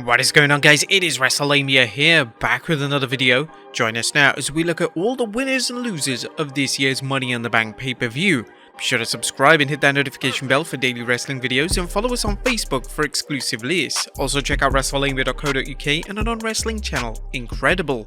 What is going on, guys? It is Wrestlelamia here, back with another video. Join us now as we look at all the winners and losers of this year's Money in the Bank pay-per-view. Be sure to subscribe and hit that notification bell for daily wrestling videos, and follow us on Facebook for exclusive lists. Also check out Wrestlelamia.co.uk and our non-wrestling channel, Incredible.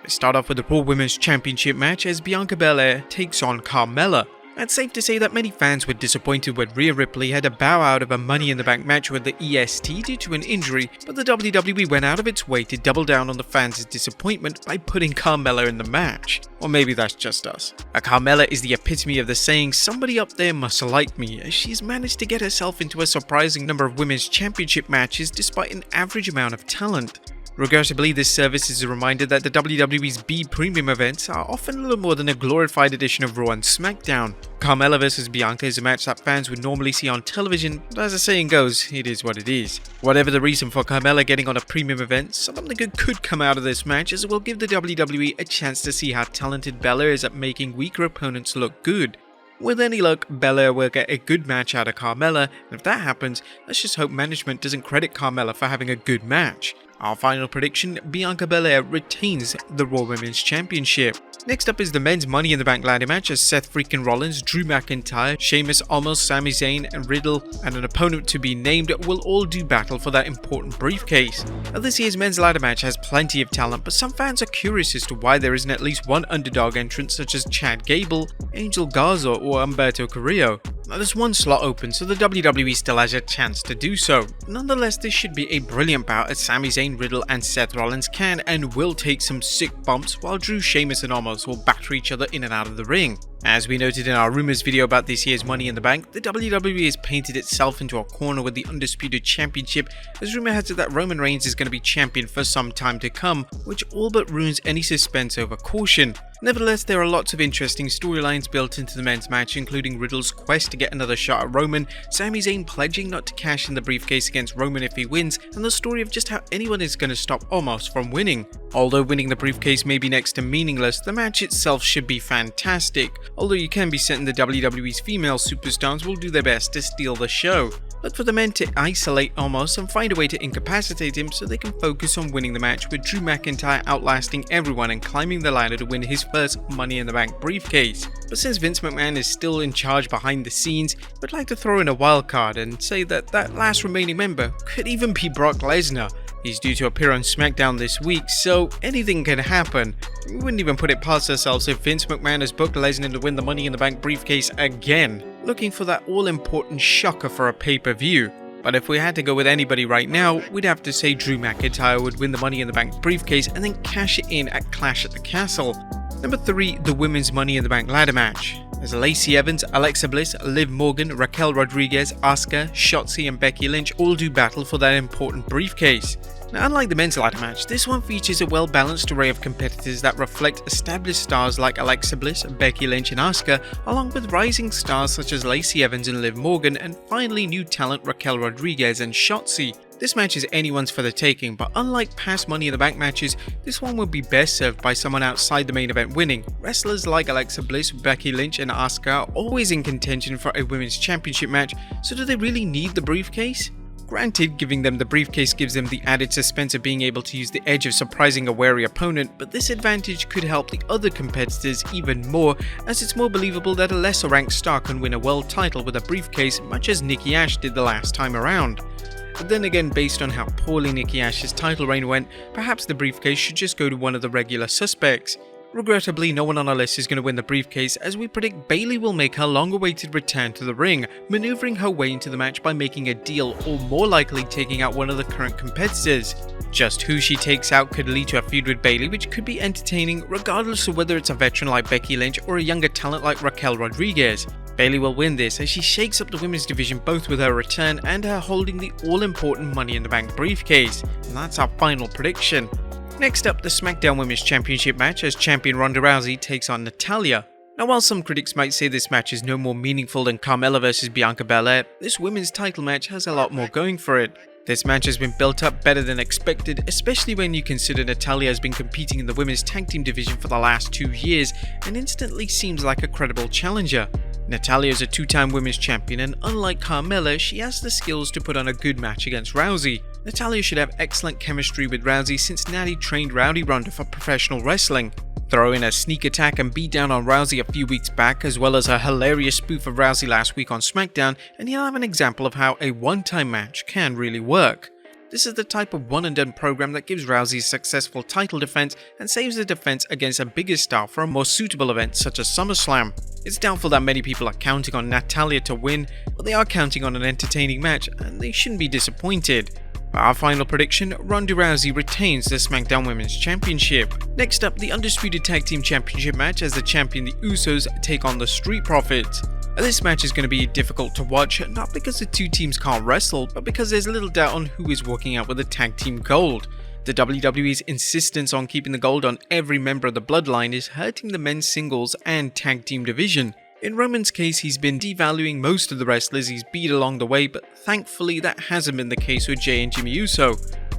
We start off with the Raw Women's Championship match as Bianca Belair takes on Carmella. It's safe to say that many fans were disappointed when Rhea Ripley had to bow out of a Money in the Bank match with the EST due to an injury, but the WWE went out of its way to double down on the fans' disappointment by putting Carmella in the match. Or maybe that's just us. Carmella is the epitome of the saying, "somebody up there must like me," as she's managed to get herself into a surprising number of women's championship matches despite an average amount of talent. Regrettably, this service is a reminder that the WWE's B Premium events are often a little more than a glorified edition of Raw and SmackDown. Carmella vs Bianca is a match that fans would normally see on television, but as the saying goes, it is what it is. Whatever the reason for Carmella getting on a premium event, something good could come out of this match, as it will give the WWE a chance to see how talented Belair is at making weaker opponents look good. With any luck, Belair will get a good match out of Carmella, and if that happens, let's just hope management doesn't credit Carmella for having a good match. Our final prediction, Bianca Belair retains the Raw Women's Championship. Next up is the men's Money in the Bank ladder match as Seth freaking Rollins, Drew McIntyre, Sheamus, Omos, Sami Zayn and Riddle and an opponent to be named will all do battle for that important briefcase. Now, this year's men's ladder match has plenty of talent, but some fans are curious as to why there isn't at least one underdog entrant such as Chad Gable, Angel Garza or Humberto Carrillo. Now, there's one slot open, so the WWE still has a chance to do so. Nonetheless, this should be a brilliant bout as Sami Zayn, Riddle and Seth Rollins can and will take some sick bumps while Drew, Sheamus and Omos will batter each other in and out of the ring. As we noted in our Rumors video about this year's Money in the Bank, the WWE has painted itself into a corner with the Undisputed Championship, as rumor has it that Roman Reigns is going to be champion for some time to come, which all but ruins any suspense over caution. Nevertheless, there are lots of interesting storylines built into the men's match, including Riddle's quest to get another shot at Roman, Sami Zayn pledging not to cash in the briefcase against Roman if he wins, and the story of just how anyone is going to stop Omos from winning. Although winning the briefcase may be next to meaningless, the match itself should be fantastic, although you can be certain the WWE's female superstars will do their best to steal the show. But for the men to isolate Omos and find a way to incapacitate him so they can focus on winning the match, with Drew McIntyre outlasting everyone and climbing the ladder to win his first Money in the Bank briefcase. But since Vince McMahon is still in charge behind the scenes, we'd like to throw in a wild card and say that last remaining member could even be Brock Lesnar. He's due to appear on SmackDown this week, so anything can happen. We wouldn't even put it past ourselves if Vince McMahon has booked Lesnar to win the Money in the Bank briefcase again, looking for that all-important shocker for a pay-per-view. But if we had to go with anybody right now, we'd have to say Drew McIntyre would win the Money in the Bank briefcase and then cash it in at Clash at the Castle. Number 3, the Women's Money in the Bank ladder match. As Lacey Evans, Alexa Bliss, Liv Morgan, Raquel Rodriguez, Asuka, Shotzi and Becky Lynch all do battle for that important briefcase. Now, unlike the men's ladder match, this one features a well-balanced array of competitors that reflect established stars like Alexa Bliss, Becky Lynch and Asuka, along with rising stars such as Lacey Evans and Liv Morgan, and finally new talent Raquel Rodriguez and Shotzi. This match is anyone's for the taking, but unlike past Money in the Bank matches, this one would be best served by someone outside the main event winning. Wrestlers like Alexa Bliss, Becky Lynch and Asuka are always in contention for a women's championship match, so do they really need the briefcase? Granted, giving them the briefcase gives them the added suspense of being able to use the edge of surprising a wary opponent, but this advantage could help the other competitors even more, as it's more believable that a lesser ranked star can win a world title with a briefcase, much as Nikki Ash did the last time around. But then again, based on how poorly Nikki Ash's title reign went, perhaps the briefcase should just go to one of the regular suspects. Regrettably, no one on our list is going to win the briefcase, as we predict Bayley will make her long-awaited return to the ring, maneuvering her way into the match by making a deal or more likely taking out one of the current competitors. Just who she takes out could lead to a feud with Bayley, which could be entertaining regardless of whether it's a veteran like Becky Lynch or a younger talent like Raquel Rodriguez. Bayley will win this as she shakes up the women's division both with her return and her holding the all-important Money in the Bank briefcase, and that's our final prediction. Next up, the SmackDown Women's Championship match as champion Ronda Rousey takes on Natalya. Now, while some critics might say this match is no more meaningful than Carmella vs Bianca Belair, this women's title match has a lot more going for it. This match has been built up better than expected, especially when you consider Natalya has been competing in the women's tag team division for the last 2 years and instantly seems like a credible challenger. Natalya is a two-time women's champion, and unlike Carmella, she has the skills to put on a good match against Rousey. Natalya should have excellent chemistry with Rousey since Natty trained Rowdy Ronda for professional wrestling. Throw in a sneak attack and beat down on Rousey a few weeks back, as well as a hilarious spoof of Rousey last week on SmackDown, and you'll have an example of how a one-time match can really work. This is the type of one-and-done program that gives Rousey a successful title defense and saves the defense against a bigger star for a more suitable event such as SummerSlam. It's doubtful that many people are counting on Natalya to win, but they are counting on an entertaining match, and they shouldn't be disappointed. For our final prediction, Ronda Rousey retains the SmackDown Women's Championship. Next up, the Undisputed Tag Team Championship match as the champion the Usos take on the Street Profits. This match is going to be difficult to watch, not because the two teams can't wrestle, but because there's little doubt on who is walking out with the tag team gold. The WWE's insistence on keeping the gold on every member of the bloodline is hurting the men's singles and tag team division. In Roman's case, he's been devaluing most of the wrestlers he's beat along the way, but thankfully that hasn't been the case with Jey and Jimmy Uso.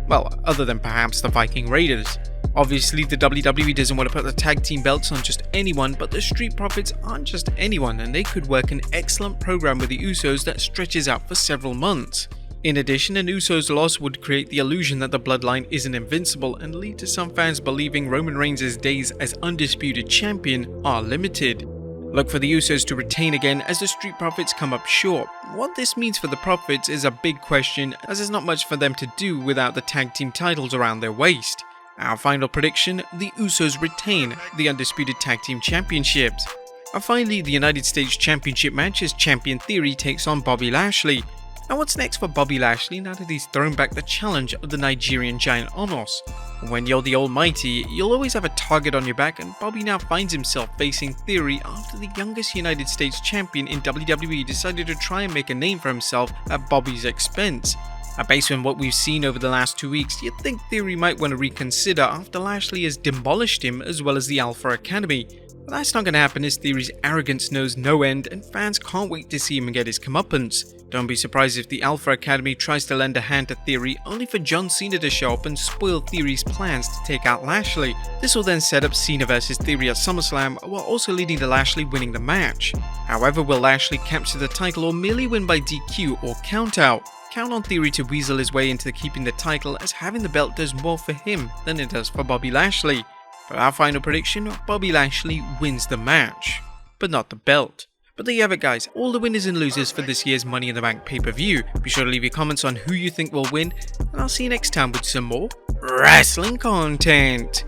Well, other than perhaps the Viking Raiders. Obviously, the WWE doesn't want to put the tag team belts on just anyone, but the Street Profits aren't just anyone, and they could work an excellent program with the Usos that stretches out for several months. In addition, an Usos loss would create the illusion that the bloodline isn't invincible and lead to some fans believing Roman Reigns' days as undisputed champion are limited. Look for the Usos to retain again as the Street Profits come up short. What this means for the Profits is a big question, as there's not much for them to do without the tag team titles around their waist. Our final prediction, the Usos retain the Undisputed Tag Team Championships. And finally, the United States Championship match as Champion Theory takes on Bobby Lashley. Now what's next for Bobby Lashley now that he's thrown back the challenge of the Nigerian giant Omos? When you're the almighty, you'll always have a target on your back, and Bobby now finds himself facing Theory after the youngest United States champion in WWE decided to try and make a name for himself at Bobby's expense. Based on what we've seen over the last 2 weeks, you'd think Theory might want to reconsider after Lashley has demolished him as well as the Alpha Academy. But that's not going to happen as Theory's arrogance knows no end, and fans can't wait to see him get his comeuppance. Don't be surprised if the Alpha Academy tries to lend a hand to Theory only for John Cena to show up and spoil Theory's plans to take out Lashley. This will then set up Cena vs Theory at SummerSlam while also leading to Lashley winning the match. However, will Lashley capture the title or merely win by DQ or countout? Count on Theory to weasel his way into keeping the title, as having the belt does more for him than it does for Bobby Lashley. For our final prediction, Bobby Lashley wins the match, but not the belt. But there you have it guys, all the winners and losers for this year's Money in the Bank pay-per-view. Be sure to leave your comments on who you think will win, and I'll see you next time with some more wrestling content.